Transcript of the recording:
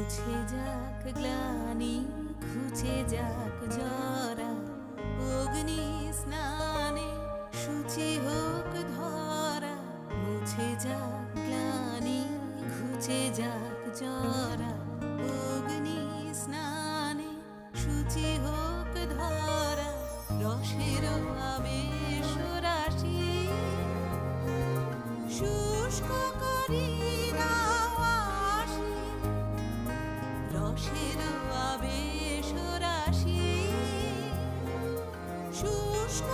মুছে যাক গ্লানি, ঘুচে যাক জরা, অগ্নি স্নানে শুচি হোক ধরা। মুছে যাক গ্লানি, ঘুচে যাক জরা, অগ্নি স্নানে শুচি হোক ধরা। রসের আবেশ রাশি শুষ্ক করি দাও আসি, রসের আবেশ রাশি শুষ্ক